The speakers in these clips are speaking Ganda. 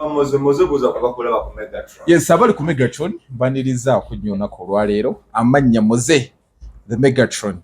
Moze buza kubakola ku Megatron. Yes, abali ku Megatron baniriza okunyona ko lwaleero amanya Moze the Megatron.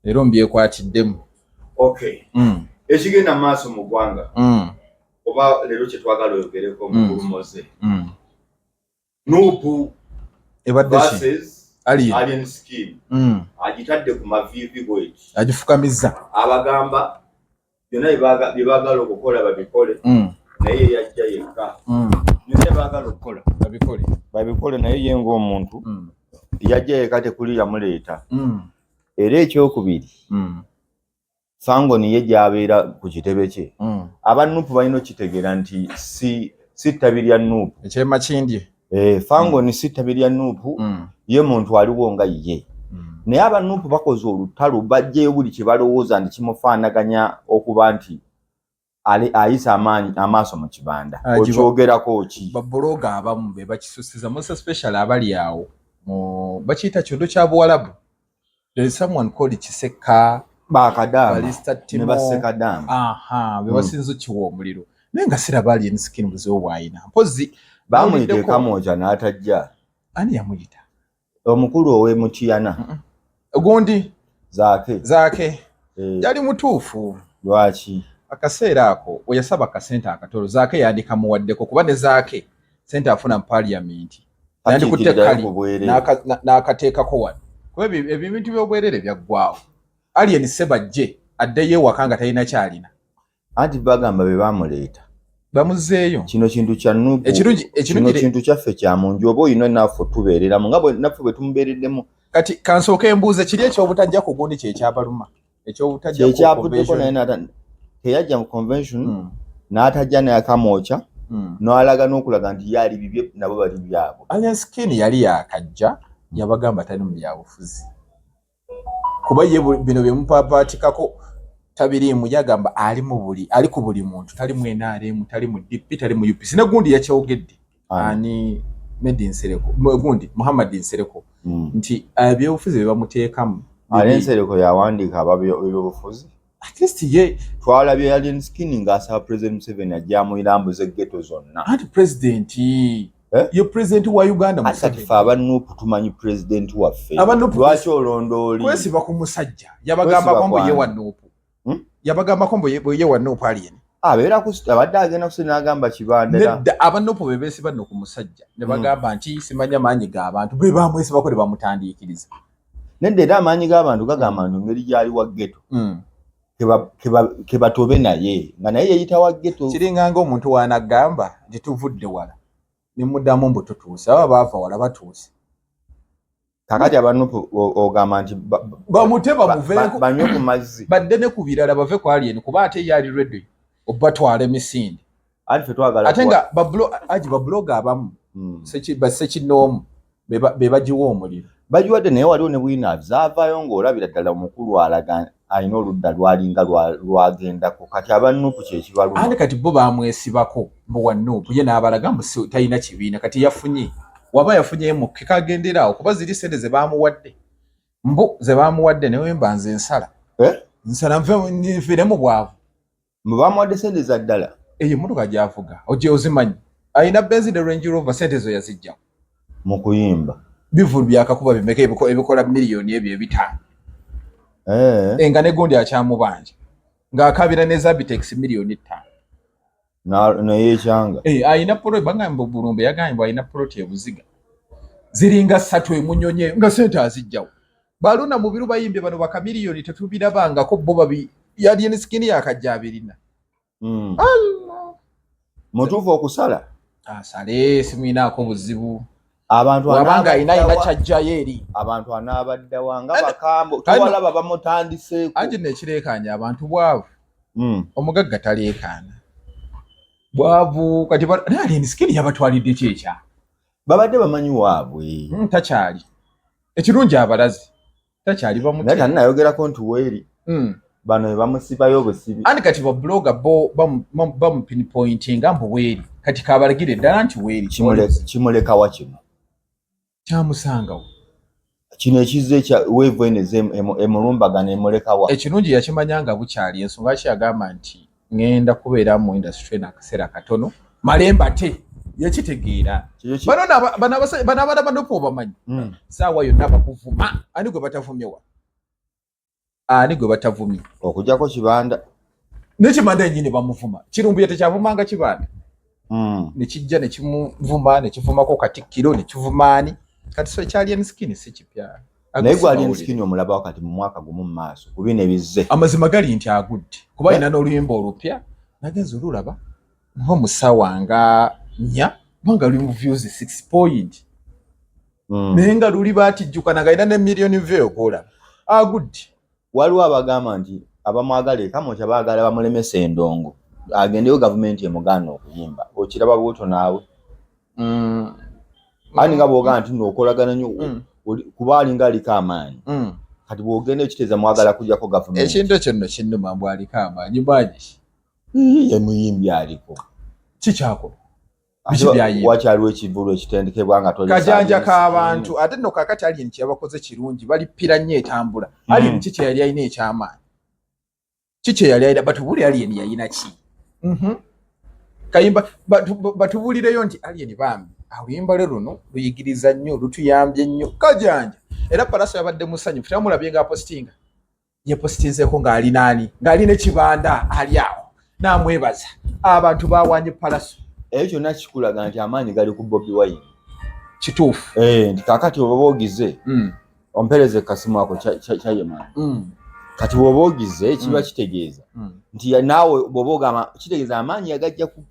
Leero mbyekwakiddemu. Okay. Ekigenda maaso mu ggwanga. Oba leero kye twagala oyogereko mu Moze. Nuupu versus Alien Skin. Agitadde ku mavivi bweki. Agifukamiza. Abagamba byonna bye baagala okukola babikole. Naye yajja yekka. Byonna baagala okukola babikole naye ye ng'omuntu yajja yekka tekuli yamuleeta. Era ekyokubiri Fango niye gy'abeera ku kitebe kye. Aba Nuupu balina okitegeera nti si ttabi lya Nuupu. Ekyema kindi. Fango ni si ttabi lya Nuupu ye muntu aliwo nga ye. Naye aba Nuupu bakoze olutalo bajjeyo buli kye balowooza nti kimufaanaganya okuba nti ayisa amaaso mu kibanda. Okyogerako ki? Babuloga abamu be bakisusiza most especially abali awo bakiyita kyondo kya Buwalabu. There is someone called Chiseka Bakadama Balista Timo. Ne Basekadama. Aha, bebasinzo kiwo omuliro. Naye nga siraba Alien Skin buziwo bwayina. Mpozi bamuyiteeka moja n'atajja. Ani yamuyita? Omukulu ow'Emutiyana. Gundi Zaake. Yali mutuufu. Lwaki? Akaseera ako oyasaba akasente akatolo Zaake yandika muwaddeko kuba ne Zaake sente afuna mu parliament. Yandikutte kali n'akateekako wano. Kuba ebintu by'obwerere byaggwawo. Alien Sebajje addeyo wakanga talina kyalina. Anti bagamba be bamuleeta. Bamuzeeyo. Kino kintu kya Nuupu. Kino kintu kyaffe kya munju oba oyina naffe tubeereramu nga bwe naffe bwe tumubeereddemu. Kati kansooka embuuze kiri ekyobutajja ku gundi kyekyabaluma. Ekyobutajja ku kyavuddeko naye teyajja mu convention n'atajja n'akamwoca n'alaga n'okulaga nti yali bibye nabo bali byabo. Alien Skin yali yakajja yabagamba tali mu byabufuzi. Kuba ye bino byemupapaatikako tabiriimu yagamba ali ku buli muntu tali mu NRM tali mu DP tali mu UPC ne gundi yakyogedde ani Medi Nsereko gundi Muhammad Nsereko nti ebyobufuzi bye bamuteekamu Alien Nsereko yawandiika ab'ebyobufuzi at least ye twalabye Alien Skin ng'asaba President Museveni ajjamu irambuze ghetto zonna. Anti President ye President wa Uganda Museveni aba Nuupu tumanyi President waffe. Lwaki olondooli? Kwesiba ku musajja yabagamba kombo ye wa Nuupu. Yabagamba kombo ye wa Nuupu Alien. Abeera ku abadde agenda kusina agamba kibandera. Nedda aba Nuupu bebesi banno ku musajja ne bagamba nti simanya maanyi g'abantu Bebamwesibako ne bamutandiikiriza. Nedda era amaanyi g'abantu gagamba nti ngeri gyali wa ghetto. Kebatobe naye nga naye yeyita wa ghetto. Kiringa ng'omuntu wanagamba nti tuvudde wala. Nimuddamu mbu tutuuse aba baava wala batuuse. Kakati aba Nuupu ogamba nti bamuteba muveeko banywe ku mazzi badde ne ku birala bave ku Alien kuba ate yali ready obatwala emisinde. Ate ffe twagala ate nga babloga abamu sekinoomu be bagiwa omuliro bagiwadde naye waliwo ne bwina zaavaayo ng'olabira ddala omukulu alaga alina oludda lwalinga lwagendako kati aba Nuupu kyekibaluma. Ate kati bo bamwesibako mbu wa Nuupu ye n'abalaga mbu talina kibiina kati yafunye waba yafunyeemu kekagenderawo kuba ziri sente ze baamuwadde mbu ze baamuwadde newe mbanze ensala nsala nfiiremu bwavu mbu baamuwadde sente za ddala eyo emmotoka gy'avuga ojje ozimanyi ayina Benz ne Range Rover sente zo yazijjamu mu kuyimba bivulu byakakuba bimeka ebikola miliyoni ebyo 5 nga ne gundi akyamubanja ng'akabira ne Zabitex miliyoni 5 naye ekyanga ayina polo bagamba Bulumbe yagamba ayina poloti ebuziga ziringa 3 emunyonye nga sente azijjawo baluna mu biru bayimbye bano baka miliyoni tetubirabangako bo babi Alien Skin yakajja abirina mutuufu okusala asale simwinaako buzibu abantu abanga ina kyajjayo eri abantu anaabaddawa nga bakambo towalaba bamutandiseeko anje nekireekanya abantu bwavu omugagga taleekaana bwavu kati Alien Skin yabatwalidde kyekya babadde bamanyi waabwe takyali ekirungi abalazi takyali bamuti naye tannayogerako nti weeri bano bamusibayo obusibi andi kati babloga bo pinpointinga mbu weeri kati kabalagire ddala nti weeri kimuleka wa kino kyamusangawo kino ekize ekya weevu eneze emulumbagana emulekawa ekirungi yakimanyanga bukyali ensonga ki yagamba nti ngenda kubeera mu industry n'akaseera katono malemba te yakitegeera bano banopo bamanyi saawa yonna bakuvuma ani gwe batavumyewa ani gwe batavumye okujjako Kibanda nekibanda enyini bamuvuma Kirumbuye tekyavumanga Kibanda nekijja nekimuvuma nekivumako Katikkiro nekivumaani kati so ekyali enskin si kipya naye gwali enskin omulaba wakati mu mwaka gumu mu maaso ku bino ebizze amazima gali nti agudde kuba ina n'oluyimba olupya nagenza olulaba nko musawa nga nya banga luli mu views 6 point naye nga luli baatijjukana galina ne million view okola agudde waliwo abagamba nti abamwagala ekamo kyabaagala bamulemesa endongo agendeyo gavumenti emugaana okuyimba okiraba bwotyo naawe ani nga bwogamba nti nookolagana nnyo kuba alinga aliko amaanyi kati bwogenda ekiteeza mwagala kujjako gavumenti ekintu ekyo nno kinnuma mbw aliko amaanyi bwagi ye muyimbi aliko kikyako wakyaliwo ekivulu ekitendekebwa nga kajanja k'abantu ate nno kakati alien kyabakoze kirungi balippira nnyo etambula alien kiki yali alina ekyamaanyi kiki yali alina batubuli alien yalina ki kayimba batubulireyo nti alien bambi oluyimba lwe luno luyigiriza nnyo lutuyambye nnyo kajanja era Palaso yabadde musanyufu tamulabye nga apostinga yepostinzeeko ng'alina Kibanda ali awo namwebaza abantu bawanye Palaso ekyo kyonna kikulaga nti amaanyi gali ku Bobi Wine kituufu nti kakati oba boogize ompereze kasimu ako kyayemaani kati bw'oba ogize kiba kitegeeza nti naawe bw'oba ogamba kitegeeza amaanyi yagajja ku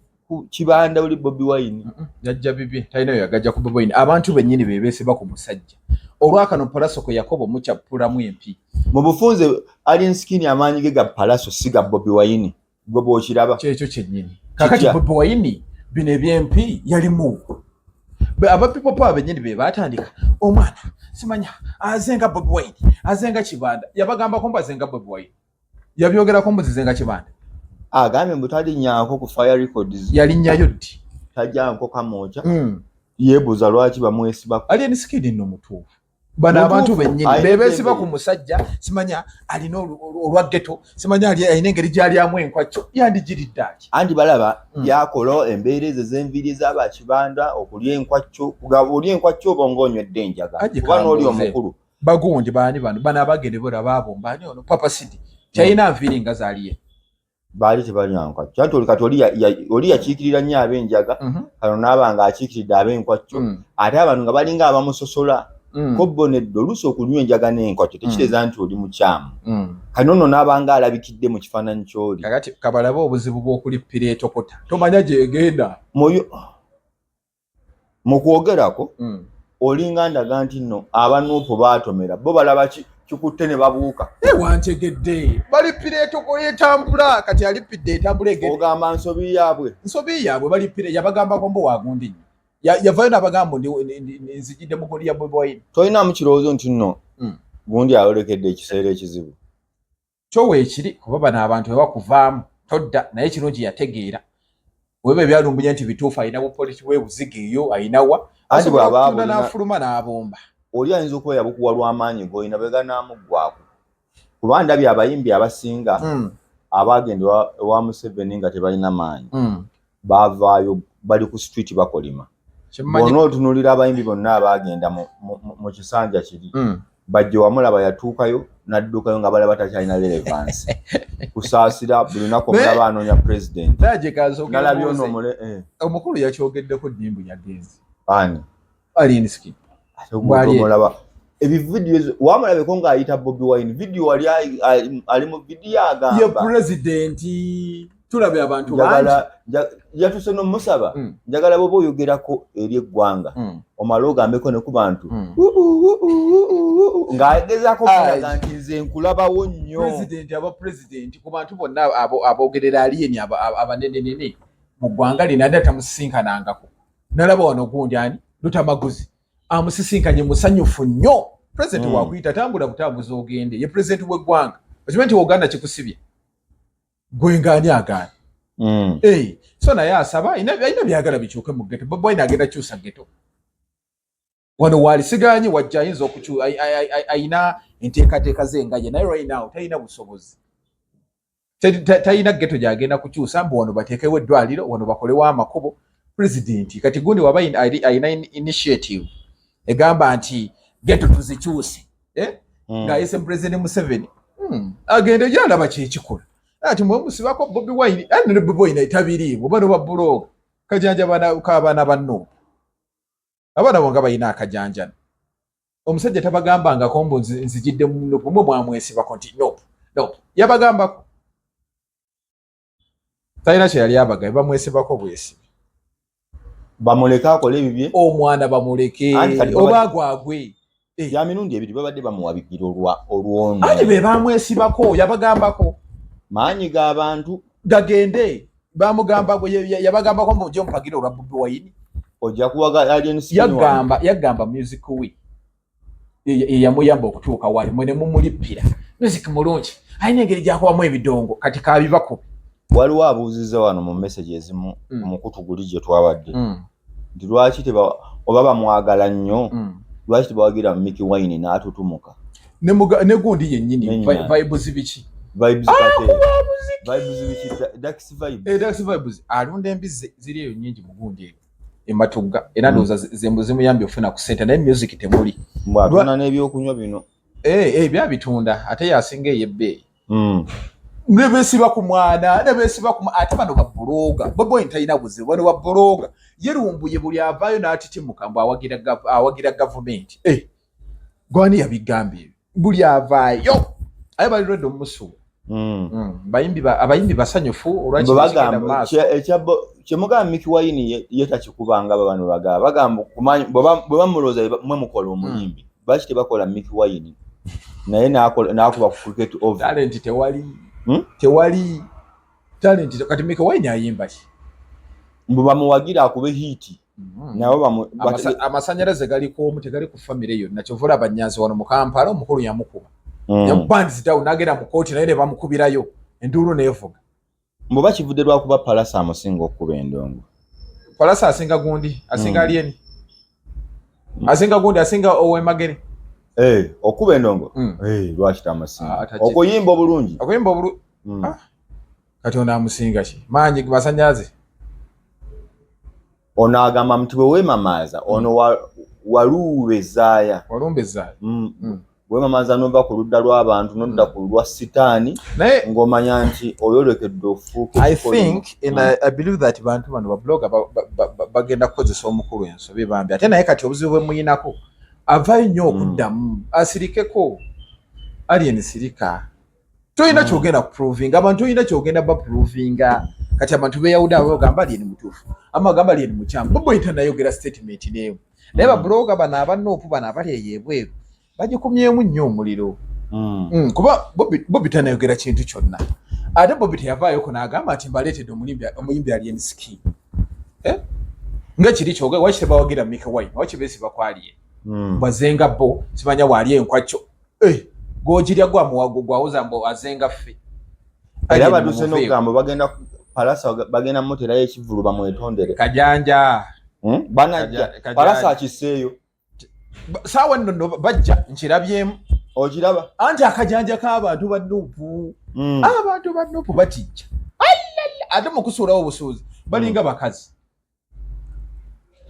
Kibanda oli Bobi Wine yajja bibi talinayo yagajja ku Bobi Wine abantu bennyini beebeesiba ku musajja olwakano Palaso kwe Yakobo mukyapulamu empi mu bufunze alien skin amaanyi ge ga Palaso si ga Bobi Wine gwe bw'okiraba kyekyo kyennyini kakati Bobi Wine bino ebyempi yalimu aba people power bennyini be baatandika omwana simanya azenga Bobi Wine azenga Kibanda yabagambako mbu azenga Bobi Wine yabyogerako mbu zizenga Kibanda agambye mbu talinnyako ku fire records yalinnyayo ddi tajjanko kamooca yeebuuza lwaki bamwesibako alien skin nno mutuufu bano abantu bennyini beebeesiba ku musajja simanya alina olwa ghetto simanya alina engeri gy'alyamu enkwacco yandigiridde ati andi balaba yakola embeera ezo z'enviiri z'aba Kibanda okulya enkwacco olya enkwacco oba ng'onywedde enjaga kuba n'oli omukulu bagundi baani bano abagende bolaba abo mbaani ono Papa Sidi kyalina nviiri nga zaaliye baali tebalina nkwacco anti kati oli yakiikirira nnyo ab'enjaga kano naaba nga akiikiridde ab'enkwacco ate abantu nga balinga abamusosola kobbonedde oluusi okunywa enjaga n'enkwacco tekiteeza nti oli mukyamu kano nno n'abanga alabikidde mu kifaananyi ky'oli kakati kabalabe obuzibu bw'okulippira etokota tomanya gyegenda mu kwogerako olinga ndaga nti nno abanuupu baatomera bo balaba kikutte ne babuuka wantegedde balippira etoko etambula kati alippidde etambula egende ogamba nsobi yaabwe balippire yabagambako mbo wagundi nnyo yavayo n'abagambo nzijidde mu goli ya Bobi Wine tolinamu kirowoozo nti nno gundi ayolekedde ekiseera ekizibu kyowe ekiri kuba bano abantu bebakuvaamu todda naye kirungi yategeera weba ebyalumbunya nti bituufu alina bupolisi bwebuziga eyo ayinawa asobola n'afuluma n'abomba oli ayinza okuba yabukuwa lw'amaanyi g'olina bwe ganaamuggwako kuba ndabye abayimbi abasinga abaagenda ewa Museveni nga tebalina maanyi baavaayo bali ku street bakolima bonna otunuulira abayimbi bonna abaagenda mu kisanja kiri bajje wamulaba yatuukayo n'addukayo nga balaba takyalina relevance kusaasira buli lunaku omulaba anoonya president nalabye ono omukulu yakyogeddeko nnimbu yagenzi ani alien skin mulaba ebividiyo wamulabeko ng'ayita Bobi Wine vidiyo wali ali mu vidiyo agamba ye pulezidenti tulabe abantu bangi yatuse n'omusaba njagala bwoba oyogerako eri eggwanga omala ogambeko ne ku bantu ng'agezaako okulaga nti nze nkulabawo nnyo pulezidenti ku bantu bonna aboogerera aliyeni abanenenene mu ggwanga lino ate tamusisinkanangako nalaba wano gundi ani Lutamaguzi amusisinkanye musanyufu nnyo pulezidenti wakuyita tambula butambuza ogende ye pulezidenti w'eggwanga okimanyi nti Uganda kikusibye gwengaani agaana so naye asaba ayina byagala bikyuke mu ghetto Bobi Wine agenda kyusa ghetto wano waalisiganye wajja ayinza ayina enteekateeka ze nga ye naye right now talina busobozi Tayina ghetto gyagenda kukyusa mbu wano bateekewo eddwaliro wano bakolewo amakubo. President kati gundi waba ayina initiative egamba nti ghetto tuzikyuse ng'ayise President Museveni agende gyalaba kyekikola ati Bebamwesibako Bobi Wine ne Bobi Wine etabiriimu bano babbuloga kajanja k'abaana banno abaana bonga bayina akajanjana omusajja tabagambangako mbu nzijidde muno bumwe Bebamwesibako nti no yabagambako talina kye yali abaga Bebamwesibako bwesibi bamuleke akole ebibye omwana bamuleke oba gwagwe ya mirundi ebiri babadde bamuwabikira olw'ono ate Bebamwesibako yabagambako maanyi g'abantu gagende bamugamba yabagambako mbu ojja omupagira olwa Bobi Wine ojja kuwaga alien yagamba music we yamuyamba okutuuka wali mwene mumulippira music mulungi ayina engeri gyakubamu ebidongo kati kabibako waliwo abuuziza wano mu message ezimu omukutu guli gye twabadde nti lwaki oba bamwagala nnyo lwaki tebawagira Mickey Wine n'atutumuka ne gundi yennyini vibes biki vibes kate vibes biki Dax vibes alunda embizi ziri eyo nnyingi mu gundi eyo ematugga era ndowooza zimuyambye okufuna ku ssente naye music temuli mbwatuna n'ebyokunywa bino byabitunda ate yasinga ey'ebbeeyi ne beesiba ku mwana ate bano babbuloga Bobi Wine talina buzibu bano babbuloga yerumbuye buli avaayo n'atitimuka mbu awagira gavumenti gwani yabigambye ebyo buli avaayo aye bali lwedde omusuula abayimbi basanyufu olwakigenda kyemugamba Mickey Wine ye takikubanga bano bagamba bwe bamulooza mwe mukola omuyimbi lwaki tebakola Mickey Wine naye n'akuba ku cricket over talent tewali talent kati Mickey Wine ayimba ki mbu bamuwagira akube hiti nabo amasanyalaze galiko omu tegali ku famire yonna kyovula abanyazi wano mu Kampala omukulu yamukuba yamubandi zitawo n'agenda mu kooti naye ne bamukubirayo enduulu neevuga mbu bakivudde lwakuba Palasa amusinga okukuba endongo Palasa asinga gundi asinga alieni asinga gundi asinga ow'emagere okuba endongo lwaki tamasinga okuyimba obulungi kati ono amusinga ki maanyi basanyalaze ono agamba mti bwe weemamaaza ono waluubezaaya weemamaaza n'ova ku ludda lw'abantu n'odda ku lwa sitaani ng'omanya nti oyolekedde ofuuka I think and I believe that bantu bano babloga bagenda kukozesa omukulu ensobi bambi ate naye kati obuzibu bwe muyinako avaayo nnyo okuddamu asirikeko alien sirika toyina kyogenda kuprovinga abantu toyina kyogenda baprovinga kati abantu beyawuda abagamba alien mutuufu amagamba alien mukyamu Bobi Wine tanayogera statement neewo naye babloga bano abanoopu bano abali ey'ebweru bagikumyemu nnyo omuliro kuba Bobi tanayogera kintu kyonna ate Bobi teyavaayoko n'agamba nti mbaleetedde omuyimbi alien ski nga kiri kyoge waki tebawagira Mickey Wine waki Bebamwesibako aliye bazenga bo simanya wali enkwakyo gojirya gwa muwago gwawoza mbo azenga ffe era baduse n'okugamba bagenda Palasa bagenda moterayo ekivulu bamwetondere kajanja banajja Palasa akiseeyo sawa nno bajja nkirabyemu okiraba anti akajanja k'abantu bannupu abantu bannupu batijja ate mu kusuulawo obusuuzi balinga bakazi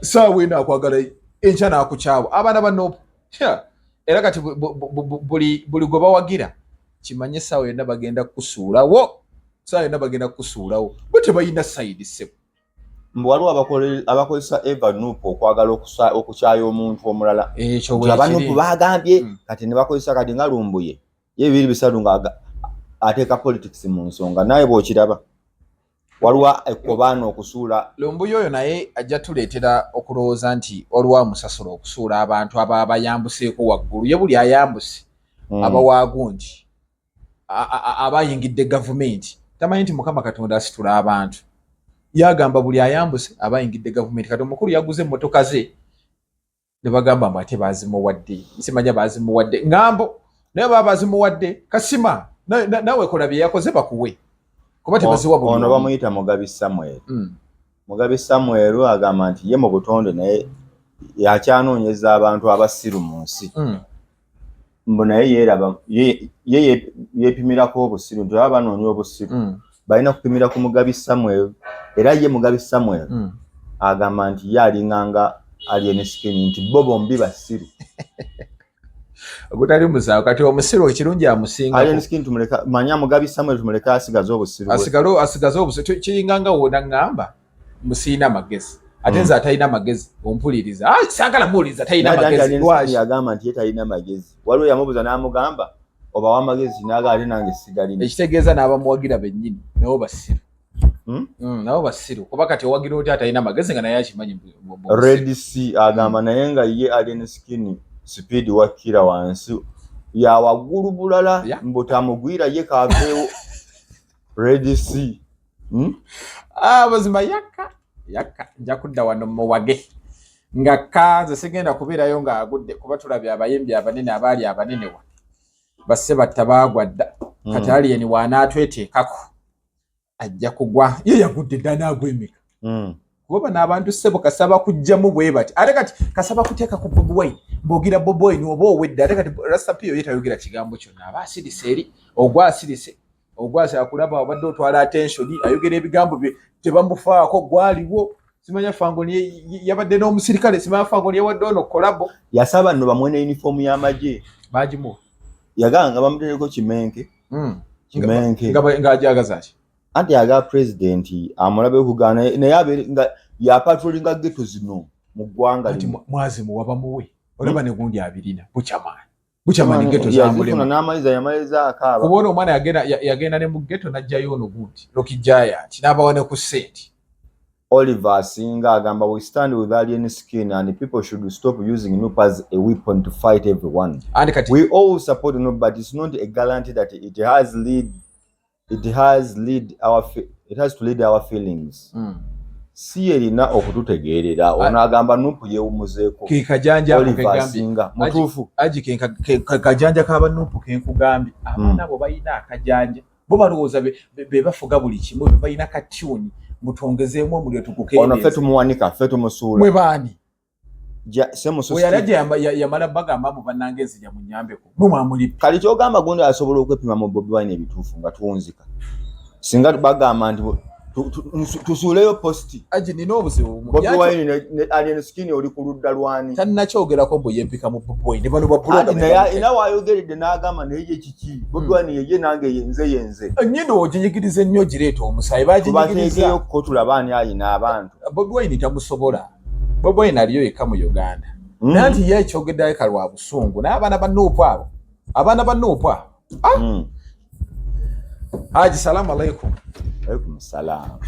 saawa eno akwagala enkya n'akukyawa abaana bannupu era kati buli gwe bawagira kimanye saawa yonna bagenda kusuulawo bo tebalina sayidi ssebo mbu waliwo abakozesa Eva Nupu okwagala okukyaya omuntu omulala abanupu bagambye kati ne bakozesa kati nga lumbuye ye bibiri bisatu nga ateeka politics mu nsonga naye bw'okiraba waliwo ekkobaana okusuula lumbuye oyo naye ajja tuleetera okulowooza nti waliwo amusasula okusuula abantu aba bayambuseeko waggulu ye buli ayambuse abawaagundi abayingidde gavumenti tamanyi nti Mukama Katonda asitula abantu yagamba buli ayambuse abayingidde gavumenti kati omukulu yaguze emmotoka ze ne bagamba mbu ate bazimuwadde simanya bazimuwadde ngambo naye baba bazimuwadde kasima nawe kola bye yakoze bakuwe kuba tebaziwa buli ono bamuyita Mugabi Samuel Mugabi Samuel agamba nti ye mu butonde naye yakyanoonyeza abantu abasiru mu nsi mbona yeraba yepimirako obusiru nti abanoonya obusiru balina kupimira ku Mugabi Samuel era ye Mugabi Samuel agamba nti yalinganga alien skin nti bo bombi basiru ogutali musawo kati omusiru ekirungi amusinga alien skin tumuleka manya Mugabi Samuel tumuleka asigaza obusiru asigaza obusiru kiringanga wona ngamba musina magezi atenza atayina magezi ompuliriza sagala muliza atayina magezi lwashi agamba nti yetayina magezi waliwo yamubuza n'amugamba oba wa magezi naga ali nange sigalina ekitegeeza n'abamuwagira bennyini nabo basiru nabo basiru kuba kati owagira oti atayina magezi nga naye akimanyi Red Sea agamba naye nga ye alien skin speed wakira wansi ya waggulu bulala mbutamugwira ye kaveewo Red Sea bazima yakka nja kudda wano muwage nga kaze sigenda kubeerayo nga agudde kuba tulabye abayimbi abanene abaali abanene wa basse battabagwadda kati alien waanaatweteekako ajja kugwa ye yagudde ddana agwemeka kuba n'abantu ssebo kasaba kujjamu bwe bati ate kati kasaba kuteeka ku Bobi Wine mbogira Bobi Wine oba owedde ate kati Rastapiyo yetayogera kigambo kyonna aba asirise eri ogwasirise akulaba abadde otwala attention ayogera ebigambo bye tebamufaako gwaliwo simanya Fangoni yabadde n'omusirikale simanya Fangoni yawadde ono kolabo yasaba nno bamwe ne uniform y'amagye bagimu yaganga bamutereko kimenke nga ajagaza ki anti yaga president amulabe kugana naye abe nga ya patrollinga ghetto zino mu ggwanga ati mwazimu wabamuwe olaba ne gundi abirina buchamani ghetto zambulemu n'amaliza yamaliza akaba kubona omwana yagenda ne mu ghetto najjayo ono gundi lokijaya kinabawane ku sente Oliver Singa agamba we stand with alien skin and people should stop using Nup as a weapon to fight everyone. We all support Nup, but it's not a guarantee that it has to lead our feelings. Si erina okututegeerera onagamba Nup yeewumuzeeko kikajanja Oliver Singa mutuufu aji kajanja kaba Nup kenkugambye abaana abo balina akajanja bo balowooza be bafuga buli kimu be balina katyuni mutongezeemu omuliro tukukeereza ono ffe tumuwanika ffe tumusuula mwe baani oyalaje yamala bagamba abo bannange nzija munyambeko mumwamulipi kali kyogamba gundi asobola okwepima mu Bobi Wine ebituufu nga tuwunzika singa bagamba nti tusuuleyo posti aji nina obuzibu Bobi Wine ne alien skin oli ku ludda lwani tannakyogerako mbu yempika mu Bobi Wine bano babuloga naye wayogeredde n'agamba naye ye kiki Bobi Wine ye nange yenze nnyindo oginyigiriza ennyo gireeta omusaayi baginyigiriza ko tulaba ani ayina abantu Bobi Wine tamusobola Bobi Wine aliyo yekka mu Uganda naye nti ye ekyogeddayo kalwa busungu naye abaana ba Nup abo Haji salamu alaikum. Alaikum salam.